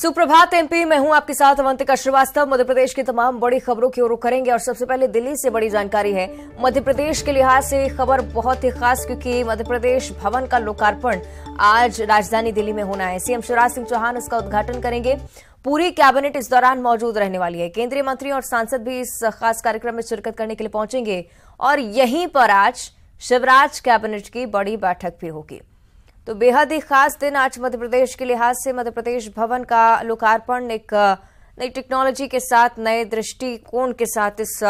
सुप्रभात एमपी, मैं हूं आपके साथ अवंतिका श्रीवास्तव। मध्य प्रदेश की तमाम बड़ी खबरों की ओर करेंगे और सबसे पहले दिल्ली से बड़ी जानकारी है। मध्य प्रदेश के लिहाज से खबर बहुत ही खास, क्योंकि मध्य प्रदेश भवन का लोकार्पण आज राजधानी दिल्ली में होना है। सीएम शिवराज सिंह चौहान इसका उद्घाटन करेंगे। पूरी कैबिनेट इस दौरान मौजूद रहने वाली है। केंद्रीय मंत्री और सांसद भी इस खास कार्यक्रम में शिरकत करने के लिए पहुंचेंगे और यहीं पर आज शिवराज कैबिनेट की बड़ी बैठक भी होगी। तो बेहद ही खास दिन आज मध्य प्रदेश के लिहाज से। मध्य प्रदेश भवन का लोकार्पण एक नई टेक्नोलॉजी के साथ, नए दृष्टिकोण के साथ इस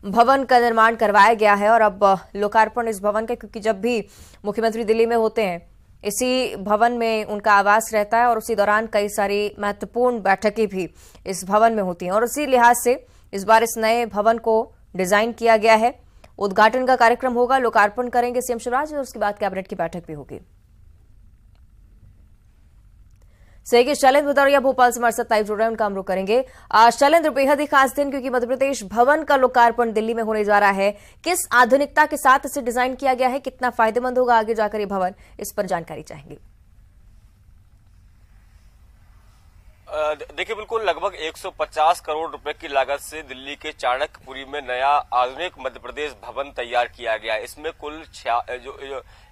भवन का निर्माण करवाया गया है। और अब लोकार्पण इस भवन का, क्योंकि जब भी मुख्यमंत्री दिल्ली में होते हैं इसी भवन में उनका आवास रहता है और उसी दौरान कई सारी महत्वपूर्ण बैठकें भी इस भवन में होती हैं। और उसी लिहाज से इस बार इस नए भवन को डिजाइन किया गया है। उद्घाटन का कार्यक्रम होगा, लोकार्पण करेंगे सीएम शिवराज और उसके बाद कैबिनेट की बैठक भी होगी। सहयोगी शैलेंद्र भदौरिया भोपाल से हमारे साथ लाइव जुड़ रहे हैं, उनका हम रुख करेंगे। शैलेंद्र, बेहद ही खास दिन, क्योंकि मध्य प्रदेश भवन का लोकार्पण दिल्ली में होने जा रहा है। किस आधुनिकता के साथ इसे डिजाइन किया गया है, कितना फायदेमंद होगा आगे जाकर ये भवन, इस पर जानकारी चाहेंगे। देखिए, बिल्कुल लगभग 150 करोड़ रुपए की लागत से दिल्ली के चाणक्यपुरी में नया आधुनिक मध्य प्रदेश भवन तैयार किया गया है। इसमें कुल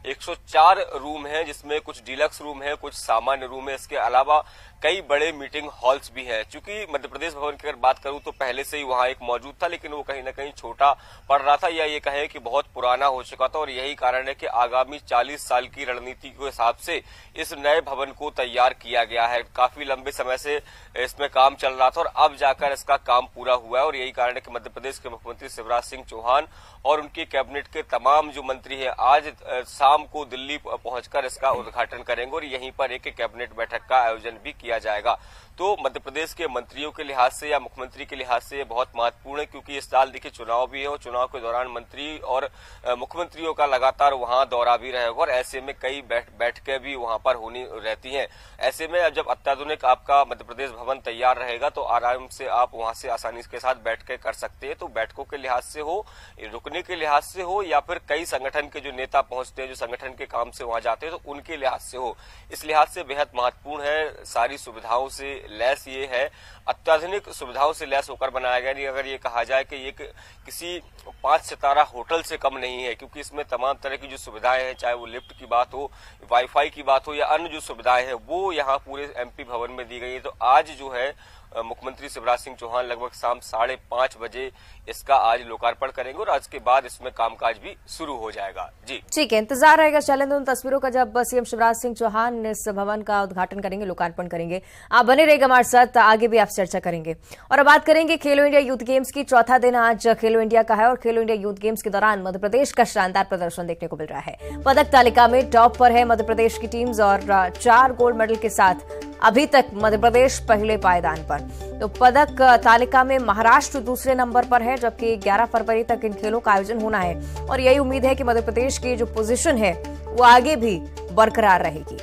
104 रूम हैं, जिसमें कुछ डीलक्स रूम है, कुछ सामान्य रूम है। इसके अलावा कई बड़े मीटिंग हॉल्स भी हैं। चूंकि मध्य प्रदेश भवन की अगर बात करूं तो पहले से ही वहां एक मौजूद था, लेकिन वो कहीं ना कहीं छोटा पड़ रहा था, या ये कहें कि बहुत पुराना हो चुका था। और यही कारण है कि आगामी 40 साल की रणनीति के हिसाब से इस नए भवन को तैयार किया गया है। काफी लंबे समय से इसमें काम चल रहा था और अब जाकर इसका काम पूरा हुआ है। और यही कारण है कि मध्य प्रदेश के मुख्यमंत्री शिवराज सिंह चौहान और उनकी कैबिनेट के तमाम जो मंत्री हैं आज शाम को दिल्ली पहुंचकर इसका उद्घाटन करेंगे और यहीं पर एक कैबिनेट बैठक का आयोजन भी किया जाएगा। तो मध्य प्रदेश के मंत्रियों के लिहाज से या मुख्यमंत्री के लिहाज से ये बहुत महत्वपूर्ण है, क्योंकि इस साल देखिए चुनाव भी है और चुनाव के दौरान मंत्री और मुख्यमंत्रियों का लगातार वहां दौरा भी रहेगा और ऐसे में कई बैठकें भी वहां पर होनी रहती हैं। ऐसे में अब जब अत्याधुनिक आपका मध्य प्रदेश भवन तैयार रहेगा तो आराम से आप वहां से आसानी के साथ बैठकें कर सकते हैं। तो बैठकों के लिहाज से हो, रुकने के लिहाज से हो, या फिर कई संगठन के जो नेता पहुंचते हैं, जो संगठन के काम से वहां जाते हैं, तो उनके लिहाज से हो, इस लिहाज से बेहद महत्वपूर्ण है। सारी सुविधाओं से लैस ये है, अत्याधुनिक सुविधाओं से लैस होकर बनाया गया। नहीं, अगर ये कहा जाए कि ये किसी 5 सितारा होटल से कम नहीं है, क्योंकि इसमें तमाम तरह की जो सुविधाएं हैं, चाहे वो लिफ्ट की बात हो, वाईफाई की बात हो या अन्य जो सुविधाएं हैं, वो यहाँ पूरे एमपी भवन में दी गई है। तो आज जो है मुख्यमंत्री शिवराज सिंह चौहान लगभग शाम 5:30 बजे इसका आज लोकार्पण करेंगे और आज के बाद इसमें कामकाज भी शुरू हो जाएगा। जी ठीक है, इंतजार रहेगा शैलेंद्र उन तस्वीरों का जब सीएम शिवराज सिंह चौहान इस भवन का उद्घाटन करेंगे, लोकार्पण करेंगे। आप बने रहेगा हमारे साथ, आगे भी आप चर्चा करेंगे। और अब बात करेंगे खेलो इंडिया यूथ गेम्स की। चौथा दिन आज खेलो इंडिया का है और खेलो इंडिया यूथ गेम्स के दौरान मध्य प्रदेश का शानदार प्रदर्शन देखने को मिल रहा है। पदक तालिका में टॉप पर है मध्य प्रदेश की टीम्स और 4 गोल्ड मेडल के साथ अभी तक मध्य प्रदेश पहले पायदान पर। तो पदक तालिका में महाराष्ट्र दूसरे नंबर पर है, जबकि 11 फरवरी तक इन खेलों का आयोजन होना है और यही उम्मीद है कि मध्य प्रदेश की जो पोजीशन है वो आगे भी बरकरार रहेगी।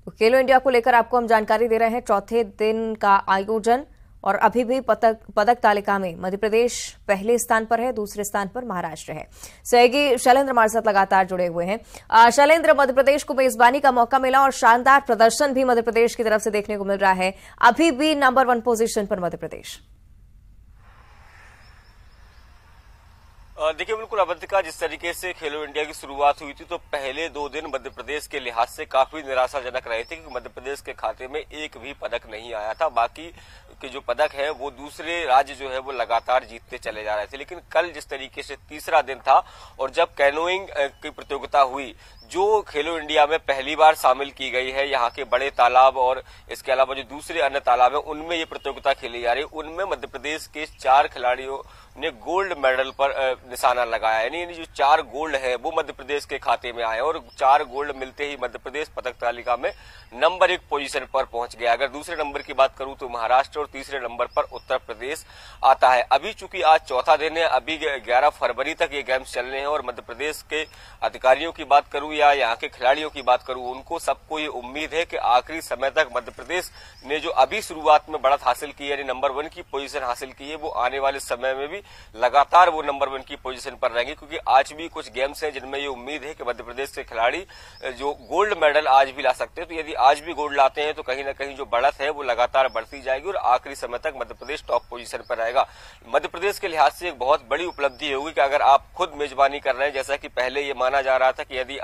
तो खेलो इंडिया को लेकर आपको हम जानकारी दे रहे हैं। चौथे दिन का आयोजन और अभी भी पदक तालिका में मध्य प्रदेश पहले स्थान पर है, दूसरे स्थान पर महाराष्ट्र है। सहयोगी शैलेंद्र हमारे साथ लगातार जुड़े हुए हैं। शैलेंद्र, मध्य प्रदेश को मेजबानी का मौका मिला और शानदार प्रदर्शन भी मध्य प्रदेश की तरफ से देखने को मिल रहा है। अभी भी नंबर 1 पोजीशन पर मध्य प्रदेश। देखिए, बिल्कुल अवंतिका, जिस तरीके से खेलो इंडिया की शुरुआत हुई थी तो पहले 2 दिन मध्य प्रदेश के लिहाज से काफी निराशाजनक रहे थे, क्योंकि मध्य प्रदेश के खाते में एक भी पदक नहीं आया था। बाकी के जो पदक है वो दूसरे राज्य जो है वो लगातार जीतते चले जा रहे थे। लेकिन कल जिस तरीके से तीसरा दिन था और जब कैनोइंग की प्रतियोगिता हुई, जो खेलो इंडिया में पहली बार शामिल की गई है, यहाँ के बड़े तालाब और इसके अलावा जो दूसरे अन्य तालाब है उनमें ये प्रतियोगिता खेली जा रही है, उनमें मध्य प्रदेश के 4 खिलाड़ियों ने गोल्ड मेडल पर निशाना लगाया। यानी जो 4 गोल्ड है वो मध्य प्रदेश के खाते में आए और 4 गोल्ड मिलते ही मध्य प्रदेश पदक तालिका में नंबर 1 पोजीशन पर पहुंच गया। अगर दूसरे नंबर की बात करूं तो महाराष्ट्र और तीसरे नंबर पर उत्तर प्रदेश आता है। अभी चूंकि आज चौथा दिन है, अभी 11 फरवरी तक ये गेम्स चलने हैं और मध्य प्रदेश के अधिकारियों की बात करूं या यहाँ के खिलाड़ियों की बात करूं, उनको सबको ये उम्मीद है कि आखिरी समय तक मध्य प्रदेश ने जो अभी शुरुआत में बढ़त हासिल की है, यानी नंबर 1 की पोजीशन हासिल की है, वो आने वाले समय में भी लगातार वो नंबर 1 की पोजीशन पर रहेंगे। क्योंकि आज भी कुछ गेम्स हैं जिनमें ये उम्मीद है कि मध्य प्रदेश के खिलाड़ी जो गोल्ड मेडल आज भी ला सकते हैं। तो यदि आज भी गोल्ड लाते हैं तो कहीं ना कहीं जो बढ़त है वो लगातार बढ़ती जाएगी और आखिरी समय तक मध्य प्रदेश टॉप पोजीशन पर रहेगा। मध्य प्रदेश के लिहाज से एक बहुत बड़ी उपलब्धि होगी कि अगर आप खुद मेजबानी कर रहे हैं, जैसा कि पहले ये माना जा रहा था कि यदि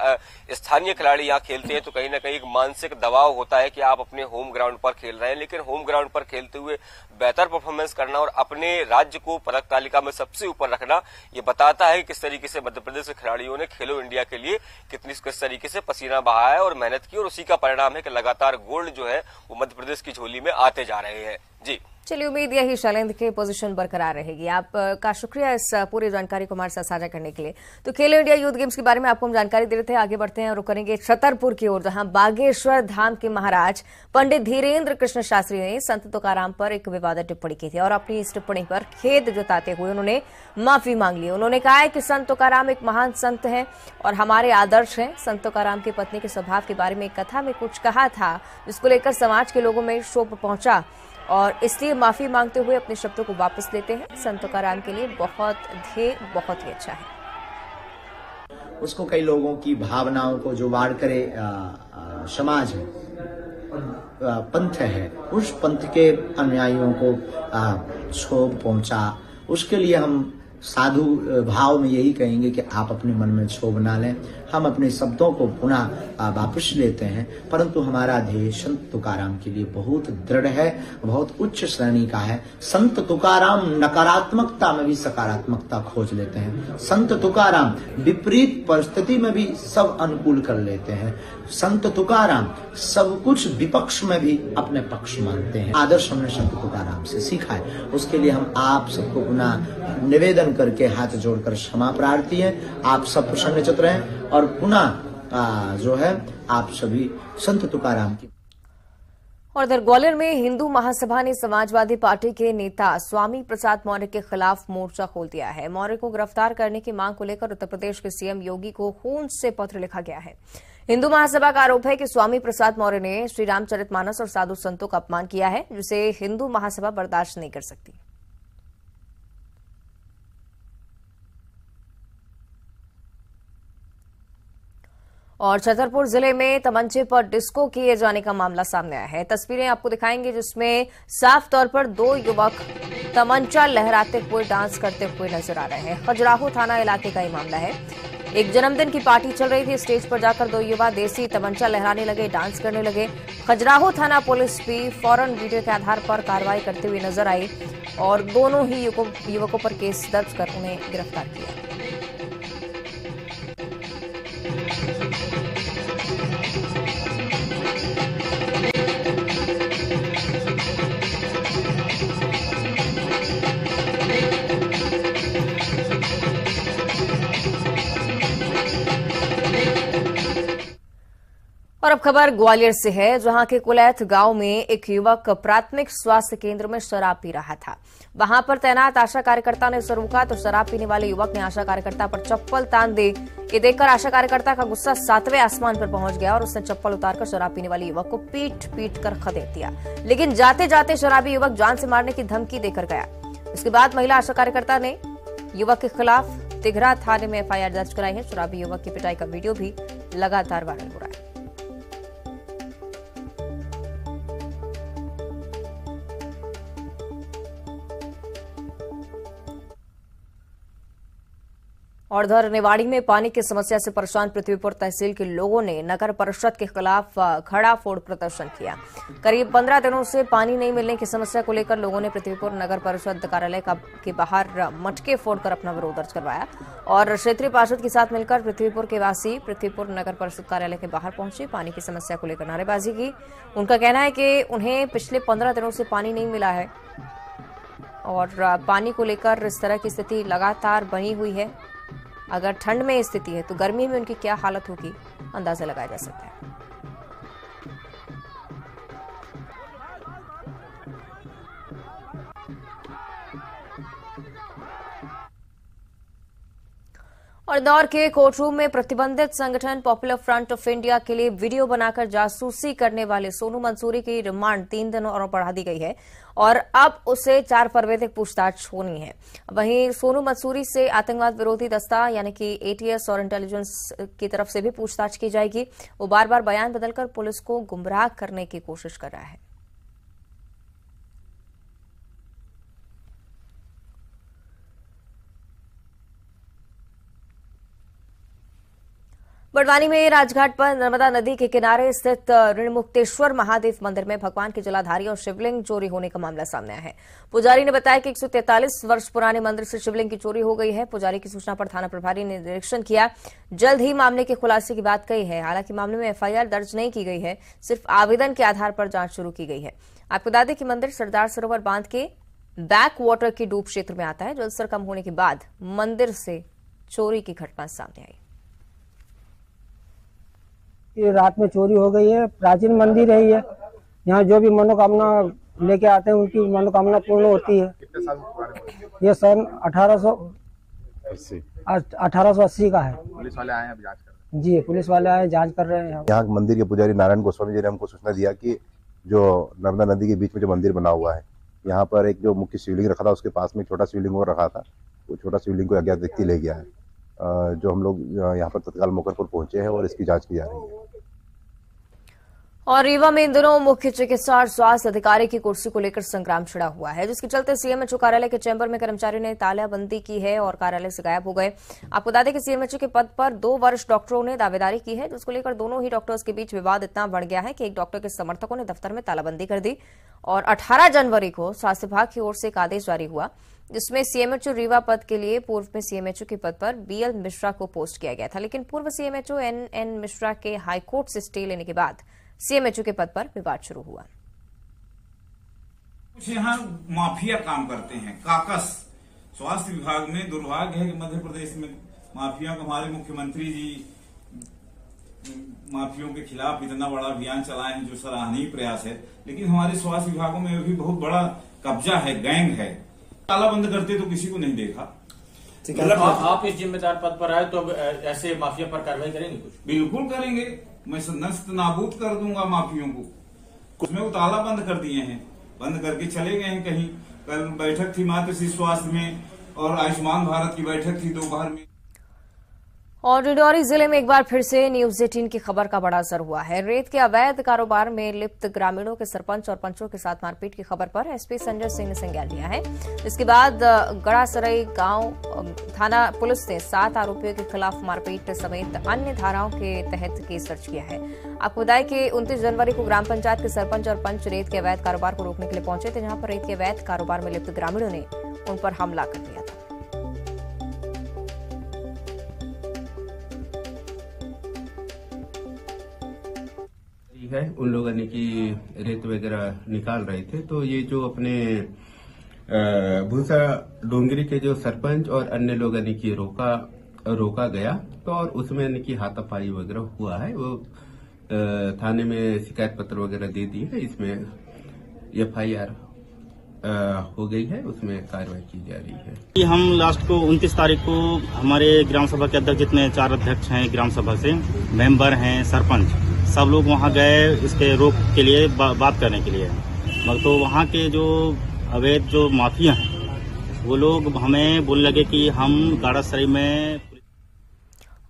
स्थानीय खिलाड़ी यहाँ खेलते हैं तो कहीं ना कहीं एक मानसिक दबाव होता है कि आप अपने होम ग्राउंड पर खेल रहे हैं, लेकिन होम ग्राउंड पर खेलते हुए बेहतर परफॉर्मेंस करना और अपने राज्य को पदक तालिका में सबसे ऊपर रखना, ये बताता है कि किस तरीके से मध्य प्रदेश के खिलाड़ियों ने खेलो इंडिया के लिए किस तरीके से पसीना बहाया है और मेहनत की, और उसी का परिणाम है कि लगातार गोल्ड जो है वो मध्य प्रदेश की झोली में आते जा रहे हैं। जी चलिए, उम्मीद यही शैलेंद्र की पोजीशन बरकरार रहेगी। आपका शुक्रिया इस पूरी जानकारी को हमारे साथ साझा करने के लिए। तो खेलो इंडिया यूथ गेम्स के बारे में आपको हम जानकारी दे रहे थे। आगे बढ़ते हैं और करेंगे छतरपुर की ओर, जहां बागेश्वर धाम के महाराज पंडित धीरेन्द्र कृष्ण शास्त्री ने संत तुकाराम पर एक विवादित टिप्पणी की थी और अपनी इस टिप्पणी पर खेद जताते हुए उन्होंने माफी मांग ली। उन्होंने कहा है कि संत तुकाराम एक महान संत हैं और हमारे आदर्श हैं। संत तुकाराम की पत्नी के स्वभाव के बारे में एक कथा में कुछ कहा था, जिसको लेकर समाज के लोगों में शोक पहुंचा और इसलिए माफी मांगते हुए अपने शब्दों को वापस लेते हैं। संत तुकाराम के लिए बहुत ही अच्छा है। उसको कई लोगों की भावनाओं को जो वार करे समाज है, पंथ है, उस पंथ के अनुयायियों को क्षोभ पहुंचा, उसके लिए हम साधु भाव में यही कहेंगे कि आप अपने मन में क्षोभ ना लें। हम अपने शब्दों को पुनः वापस लेते हैं, परंतु हमारा ध्येय संत तुकाराम के लिए बहुत दृढ़ है, बहुत उच्च श्रेणी का है। संत तुकाराम नकारात्मकता में भी सकारात्मकता खोज लेते हैं। संत तुकाराम विपरीत परिस्थिति में भी सब अनुकूल कर लेते हैं। संत तुकाराम सब कुछ विपक्ष में भी अपने पक्ष मानते हैं। आदर्श हमने संत तुकाराम से सीखा है। उसके लिए हम आप सबको पुनः निवेदन करके हाथ जोड़कर क्षमा प्रार्थी हैं। आप सब प्रसन्नचित्त रहें और पुनः जो है आप सभी संत तुकाराम की। और इधर ग्वालियर में हिंदू महासभा ने समाजवादी पार्टी के नेता स्वामी प्रसाद मौर्य के खिलाफ मोर्चा खोल दिया है। मौर्य को गिरफ्तार करने की मांग को लेकर उत्तर प्रदेश के सीएम योगी को खून से पत्र लिखा गया है। हिंदू महासभा का आरोप है कि स्वामी प्रसाद मौर्य ने श्री रामचरितमानस और साधु संतों का अपमान किया है, जिसे हिंदू महासभा बर्दाश्त नहीं कर सकती। और छतरपुर जिले में तमंचे पर डिस्को किए जाने का मामला सामने आया है। तस्वीरें आपको दिखाएंगे जिसमें साफ तौर पर दो युवक तमंचा लहराते हुए डांस करते हुए नजर आ रहे हैं। खजुराहो थाना इलाके का ये मामला है। एक जन्मदिन की पार्टी चल रही थी। स्टेज पर जाकर दो युवा देसी तमंचा लहराने लगे, डांस करने लगे। खजुराहो थाना पुलिस भी फौरन वीडियो के आधार पर कार्रवाई करते हुए नजर आई और दोनों ही युवकों पर केस दर्ज कर उन्हें गिरफ्तार किया। और अब खबर ग्वालियर से है, जहां के कुलैथ गांव में एक युवक प्राथमिक स्वास्थ्य केंद्र में शराब पी रहा था। वहां पर तैनात आशा कार्यकर्ता ने उसे रोका तो शराब पीने वाले युवक ने आशा कार्यकर्ता पर चप्पल तान दी। ये देखकर आशा कार्यकर्ता का गुस्सा 7वें आसमान पर पहुंच गया और उसने चप्पल उतारकर शराब पीने वाले युवक को पीट कर खदेड़ दिया। लेकिन जाते जाते शराबी युवक जान से मारने की धमकी देकर गया। इसके बाद महिला आशा कार्यकर्ता ने युवक के खिलाफ तिघरा थाने में एफआईआर दर्ज कराई है। शराबी युवक की पिटाई का वीडियो भी लगातार वायरल हो रहा है। और उधर निवाड़ी में पानी की समस्या से परेशान पृथ्वीपुर तहसील के लोगों ने नगर परिषद के खिलाफ खड़ा फोड़ प्रदर्शन किया। करीब 15 दिनों से पानी नहीं मिलने की समस्या को लेकर लोगों ने पृथ्वीपुर नगर परिषद कार्यालय के बाहर मटके फोड़कर अपना विरोध दर्ज करवाया और क्षेत्रीय पार्षद के साथ मिलकर पृथ्वीपुर के वासी पृथ्वीपुर नगर परिषद कार्यालय के बाहर पहुंचे। पानी की समस्या को लेकर नारेबाजी की। उनका कहना है कि उन्हें पिछले 15 दिनों से पानी नहीं मिला है और पानी को लेकर इस तरह की स्थिति लगातार बनी हुई है। अगर ठंड में स्थिति है तो गर्मी में उनकी क्या हालत होगी, अंदाजा लगाया जा सकता है। और इंदौर के कोर्टरूम में प्रतिबंधित संगठन पॉपुलर फ्रंट ऑफ इंडिया के लिए वीडियो बनाकर जासूसी करने वाले सोनू मंसूरी की रिमांड 3 दिनों और बढ़ा दी गई है और अब उसे 4 फरवरी तक पूछताछ होनी है। वहीं सोनू मंसूरी से आतंकवाद विरोधी दस्ता यानी कि एटीएस और इंटेलिजेंस की तरफ से भी पूछताछ की जाएगी। वो बार बार बयान बदलकर पुलिस को गुमराह करने की कोशिश कर रहा है। बड़वानी में राजघाट पर नर्मदा नदी के किनारे स्थित ऋणमुक्तेश्वर महादेव मंदिर में भगवान की जलाधारी और शिवलिंग चोरी होने का मामला सामने आया है। पुजारी ने बताया कि 143 वर्ष पुराने मंदिर से शिवलिंग की चोरी हो गई है। पुजारी की सूचना पर थाना प्रभारी ने निरीक्षण किया, जल्द ही मामले के खुलासे की बात कही है। हालांकि मामले में एफआईआर दर्ज नहीं की गई है, सिर्फ आवेदन के आधार पर जांच शुरू की गई है। आपको बता दें कि मंदिर सरदार सरोवर बांध के बैक वाटर के डूब क्षेत्र में आता है। जलस्तर कम होने के बाद मंदिर से चोरी की घटना सामने आई। ये रात में चोरी हो गई है। प्राचीन मंदिर है यहाँ जो भी मनोकामना लेके आते हैं उनकी मनोकामना पूर्ण होती है। कितने साल पुरानी? ये सन 1880 का है। पुलिस वाले आए हैं अभी जांच कर रहे हैं। जी, पुलिस वाले आए जांच कर रहे हैं। यहाँ मंदिर के पुजारी नारायण गोस्वामी जी ने हमको सूचना दिया कि जो नर्मदा नदी के बीच में जो मंदिर बना हुआ है, यहाँ पर एक जो मुख्य शिवलिंग रखा था उसके पास में छोटा शिवलिंग और रखा था। वो छोटा शिवलिंग को अज्ञात व्यक्ति ले गया है। जो हम लोग यहाँ पर तत्काल मौके पर पहुंचे हैं और इसकी जांच की जा रही है। और रीवा में इन दिनों मुख्य चिकित्सा और स्वास्थ्य अधिकारी की कुर्सी को लेकर संग्राम छिड़ा हुआ है, जिसके चलते सीएमएचओ कार्यालय के चैम्बर में कर्मचारियों ने तालाबंदी की है और कार्यालय से गायब हो गए। आपको बता दें कि सीएमएचओ के पद पर 2 वर्ष डॉक्टरों ने दावेदारी की है, जिसको लेकर दोनों ही डॉक्टर्स के बीच विवाद इतना बढ़ गया है कि एक डॉक्टर के समर्थकों ने दफ्तर में तालाबंदी कर दी और 18 जनवरी को स्वास्थ्य विभाग की ओर से एक आदेश जारी हुआ, जिसमें सीएमएचओ रीवा पद के लिए पूर्व में सीएमएचओ के पद पर बीएल मिश्रा को पोस्ट किया गया था। लेकिन पूर्व सीएमएचओ एनएन मिश्रा के हाईकोर्ट से स्टे लेने के बाद सीएमएचओ के पद पर विवाद शुरू हुआ। कुछ यहाँ माफिया काम करते हैं। काकस स्वास्थ्य विभाग में दुर्भाग्य है कि मध्य प्रदेश में माफिया को हमारे मुख्यमंत्री जी माफियों के खिलाफ इतना बड़ा अभियान चलाए हैं जो सराहनीय प्रयास है। लेकिन हमारे स्वास्थ्य विभागों में भी बहुत बड़ा कब्जा है, गैंग है। तालाबंद करते तो किसी को नहीं देखा। आप इस जिम्मेदार पद पर आए तो ऐसे माफिया पर कार्रवाई करेंगे? कुछ बिल्कुल करेंगे। मैं नस्त नाबूद कर दूंगा माफियों को। उसमें वो ताला बंद कर दिए हैं, बंद करके चले गए हैं कहीं। कल बैठक थी मातृ स्वास्थ्य में और आयुष्मान भारत की बैठक थी दोपहर में। और डिंडौरी जिले में एक बार फिर से न्यूज 18 की खबर का बड़ा असर हुआ है। रेत के अवैध कारोबार में लिप्त ग्रामीणों के सरपंच और पंचों के साथ मारपीट की खबर पर एसपी संजय सिंह ने संज्ञान लिया है। इसके बाद गड़ासराई गांव थाना पुलिस ने 7 आरोपियों के खिलाफ मारपीट समेत अन्य धाराओं के तहत केस दर्ज किया है। आपको बताया कि 29 जनवरी को ग्राम पंचायत के सरपंच और पंच रेत के अवैध कारोबार को रोकने के लिए पहुंचे थे, जहां पर रेत के अवैध कारोबार में लिप्त ग्रामीणों ने उन पर हमला कर दिया था। है उन लोगों ने की रेत वगैरह निकाल रहे थे, तो ये जो अपने भूसा डोंगरी के जो सरपंच और अन्य लोगों ने की रोका गया, तो और उसमें इनकी हाथापाई वगैरह हुआ है। वो थाने में शिकायत पत्र वगैरह दे दी है। इसमें एफआईआर हो गई है, उसमें कार्रवाई की जा रही है। हम लास्ट को 29 तारीख को हमारे ग्राम सभा के अध्यक्ष, जितने 4 अध्यक्ष हैं ग्राम सभा से, मेंबर हैं, सरपंच, सब लोग वहां गए इसके रोक के लिए बात करने के लिए। तो वहां के जो अवैध जो माफिया हैं वो लोग हमें बोलने लगे कि हम गाड़ासराई में।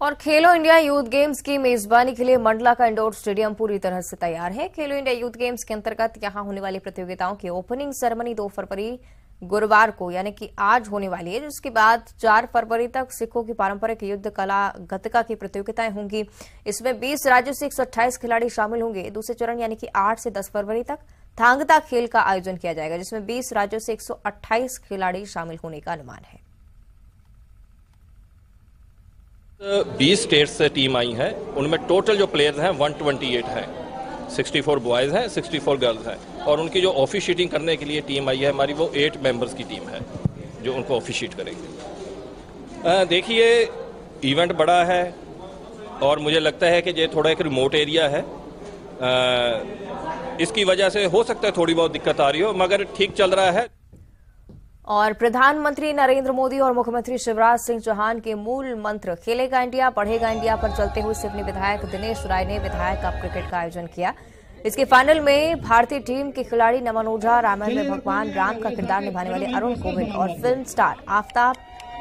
और खेलो इंडिया यूथ गेम्स की मेजबानी के लिए मंडला का इंडोर स्टेडियम पूरी तरह से तैयार है। खेलो इंडिया यूथ गेम्स के अंतर्गत यहां होने वाली प्रतियोगिताओं की ओपनिंग सेरेमनी 2 फरवरी गुरुवार को यानी कि आज होने वाली है, जिसके बाद 4 फरवरी तक सिखों की पारंपरिक युद्ध कला गतका की प्रतियोगिताएं होंगी। इसमें 20 राज्यों से 128 खिलाड़ी शामिल होंगे। दूसरे चरण यानी कि 8 से 10 फरवरी तक थांगता खेल का आयोजन किया जाएगा, जिसमें 20 राज्यों से 128 खिलाड़ी शामिल होने का अनुमान है। 20 स्टेट से टीम आई है, उनमें टोटल जो प्लेयर्स हैं 128 हैं। 64 बॉयज़ हैं, 64 गर्ल्स हैं, और उनकी जो ऑफिशिएटिंग करने के लिए टीम आई है हमारी, वो 8 मेंबर्स की टीम है जो उनको ऑफिशिएट करेंगे। देखिए, इवेंट बड़ा है और मुझे लगता है कि ये थोड़ा एक रिमोट एरिया है। इसकी वजह से हो सकता है थोड़ी बहुत दिक्कत आ रही हो, मगर ठीक चल रहा है। और प्रधानमंत्री नरेंद्र मोदी और मुख्यमंत्री शिवराज सिंह चौहान के मूल मंत्र खेलेगा इंडिया बढ़ेगा इंडिया पर चलते हुए सिवनी विधायक दिनेश राय ने विधायक कप क्रिकेट का आयोजन किया। इसके फाइनल में भारतीय टीम के खिलाड़ी नमन ओझा, रामायण में भगवान राम का किरदार निभाने वाले अरुण गोविल और फिल्म स्टार आफताब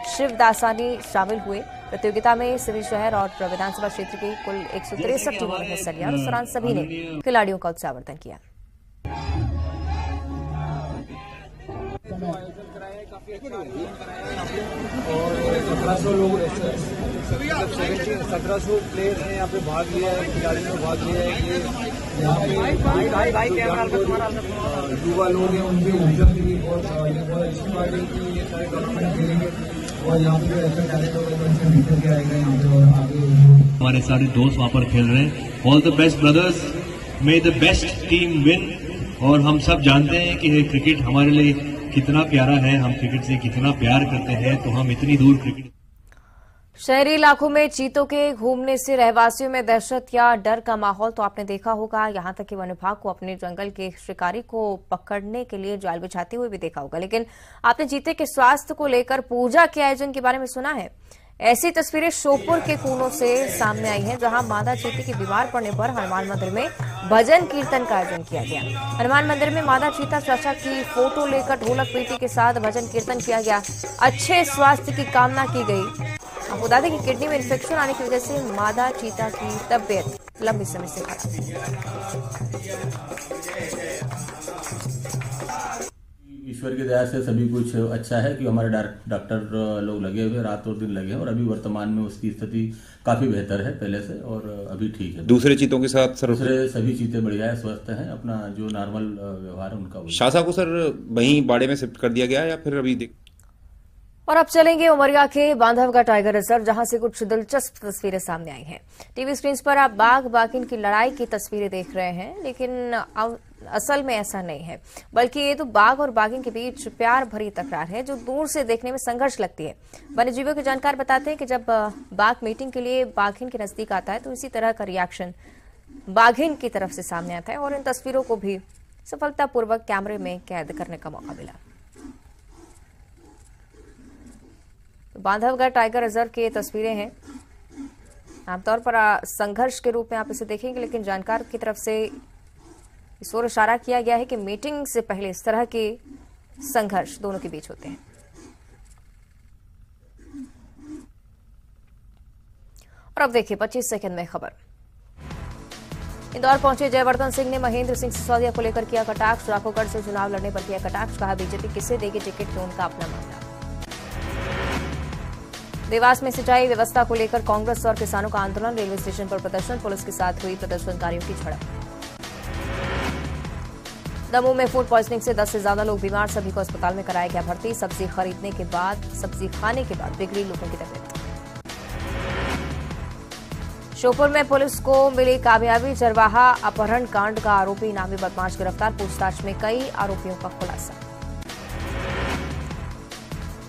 शिवदासानी शामिल हुए। प्रतियोगिता में सिवनी शहर और विधानसभा क्षेत्र की कुल 163 टीमों ने हिस्सा लिया और इस दौरान सभी ने खिलाड़ियों का उत्साहवर्धन किया। और 1700 लोग 1700 प्लेयर हैं यहाँ पे भाग लिया है, खिलाड़ियों ने भाग लिया है। ये यहाँ पे युवा लोग हैं उनकी ऊर्जा की और अच्छी बात है कि ये सारे टूर्नामेंट खेलेंगे और यहाँ पे ऐसा टैलेंट होगा तो निकल के आएगा यहाँ पे और आगे हमारे सारे दोस्त वहाँ पर खेल रहे हैं। All the best brothers, may the best team win. और हम सब जानते हैं कि क्रिकेट हमारे लिए कितना प्यारा है, हम क्रिकेट से कितना प्यार करते हैं, तो हम इतनी दूर क्रिकेट। शहरी इलाकों में चीतों के घूमने से रहवासियों में दहशत या डर का माहौल तो आपने देखा होगा। यहां तक कि वन विभाग को अपने जंगल के शिकारी को पकड़ने के लिए जाल बिछाते हुए भी देखा होगा। लेकिन आपने चीते के स्वास्थ्य को लेकर पूजा के आयोजन के बारे में सुना है? ऐसी तस्वीरें श्योपुर के कोनों से सामने आई हैं, जहां मादा चीते के बीमार पड़ने पर हनुमान मंदिर में भजन कीर्तन का आयोजन किया गया। हनुमान मंदिर में मादा चीता चाचा की फोटो लेकर ढोलक पीटी के साथ भजन कीर्तन किया गया। अच्छे स्वास्थ्य की कामना की गई। आपको बता दें कि किडनी में इन्फेक्शन आने की वजह से मादा चीता की तबीयत लंबे समय से खराब। ईश्वर की दया से सभी कुछ अच्छा है कि हमारे डॉक्टर लोग लगे हुए रात और दिन लगे हैं और अभी वर्तमान में उसकी स्थिति काफी बेहतर है पहले से और अभी ठीक है। दूसरे चीतों के साथ सर? दूसरे सभी चीते बढ़िया है, स्वस्थ हैं, अपना जो नॉर्मल व्यवहार है उनका। शासा को सर वहीं बाड़े में शिफ्ट कर दिया गया या फिर अभी? और अब चलेंगे उमरिया के बांधवगढ़ टाइगर रिजर्व, जहां से कुछ दिलचस्प तस्वीरें सामने आई हैं। टीवी स्क्रीन पर आप बाघ बाघिन की लड़ाई की तस्वीरें देख रहे हैं, लेकिन असल में ऐसा नहीं है, बल्कि ये तो बाघ और बाघिन के बीच प्यार भरी तकरार है जो दूर से देखने में संघर्ष लगती है। वन्यजीवियों के जानकार बताते हैं कि जब बाघ मीटिंग के लिए बाघिन के नजदीक आता है तो इसी तरह का रिएक्शन बाघिन की तरफ से सामने आता है और इन तस्वीरों को भी सफलतापूर्वक कैमरे में कैद करने का मौका मिला। बांधवगढ़ टाइगर रिजर्व की तस्वीरें हैं। आमतौर पर संघर्ष के रूप में आप इसे देखेंगे, लेकिन जानकार की तरफ से इस ओर इशारा किया गया है कि मीटिंग से पहले इस तरह के संघर्ष दोनों के बीच होते हैं। और अब देखिए 25 सेकंड में खबर। इंदौर पहुंचे जयवर्धन सिंह ने महेंद्र सिंह सिसोदिया को लेकर किया कटाक्ष। राघोगढ़ से चुनाव लड़ने पर किया कटाक्ष, कहा बीजेपी किसे देगी टिकट तो उनका अपना मामला। देवास में सिंचाई व्यवस्था को लेकर कांग्रेस और किसानों का आंदोलन, रेलवे स्टेशन पर प्रदर्शन, पुलिस के साथ हुई प्रदर्शनकारियों की झड़प। दमोह में फूड पॉइजनिंग से 10 से ज्यादा लोग बीमार, सभी को अस्पताल में कराया गया भर्ती। सब्जी खाने के बाद बिगड़ी लोगों की तबीयत। श्योपुर में पुलिस को मिली कामयाबी, चरवाहा अपहरण कांड का आरोपी इनामी बदमाश गिरफ्तार, पूछताछ में कई आरोपियों का खुलासा।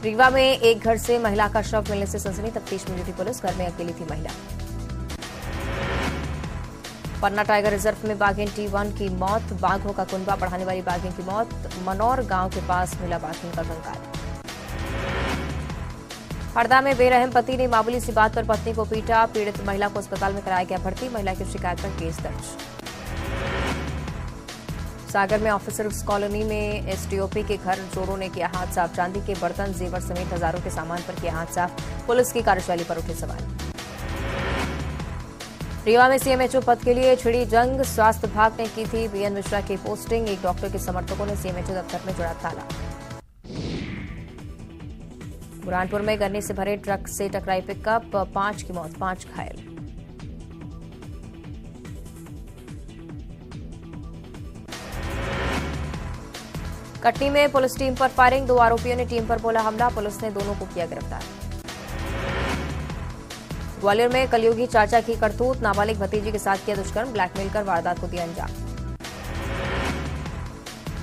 रीवा में एक घर से महिला का शव मिलने से सनसनी, तफ्तीश में जुटी पुलिस, घर में अकेली थी महिला। पन्ना टाइगर रिजर्व में बाघिन T1 की मौत, बाघों का कुनबा बढ़ाने वाली बाघिन की मौत, मनौर गांव के पास मिला बाघिन का कंकाल। हरदा में बेरहम पति ने मामूली सी बात पर पत्नी को पीटा, पीड़ित महिला को अस्पताल में कराया गया भर्ती, महिला की शिकायत पर केस दर्ज। सागर में ऑफिसर्स कॉलोनी में एसडीओपी के घर चोरों ने किया हाथ साफ, चांदी के बर्तन जेवर समेत हजारों के सामान पर किया हाथ साफ, पुलिस की कार्यशैली पर उठे सवाल। रीवा में सीएमएचओ पद के लिए छिड़ी जंग, स्वास्थ्य विभाग ने की थी बीएन मिश्रा की पोस्टिंग, एक डॉक्टर के समर्थकों ने सीएमएचओ दफ्तर में जोड़ा ताला। बुरहानपुर में गन्ने से भरे ट्रक से टकराई पिकअप, 5 की मौत, 5 घायल। कटनी में पुलिस टीम पर फायरिंग, 2 आरोपियों ने टीम पर बोला हमला, पुलिस ने दोनों को किया गिरफ्तार। ग्वालियर में कलयुगी चाचा की करतूत, नाबालिग भतीजी के साथ किया दुष्कर्म, ब्लैकमेल कर वारदात को दिया अंजाम।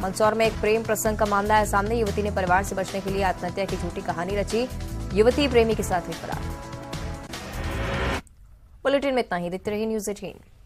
मंदसौर में एक प्रेम प्रसंग का मामला है सामने, युवती ने परिवार से बचने के लिए आत्महत्या की झूठी कहानी रची, युवती प्रेमी के साथ हुई फरार। बुलेटिन में इतना ही, देखते रहिए न्यूज़ 18।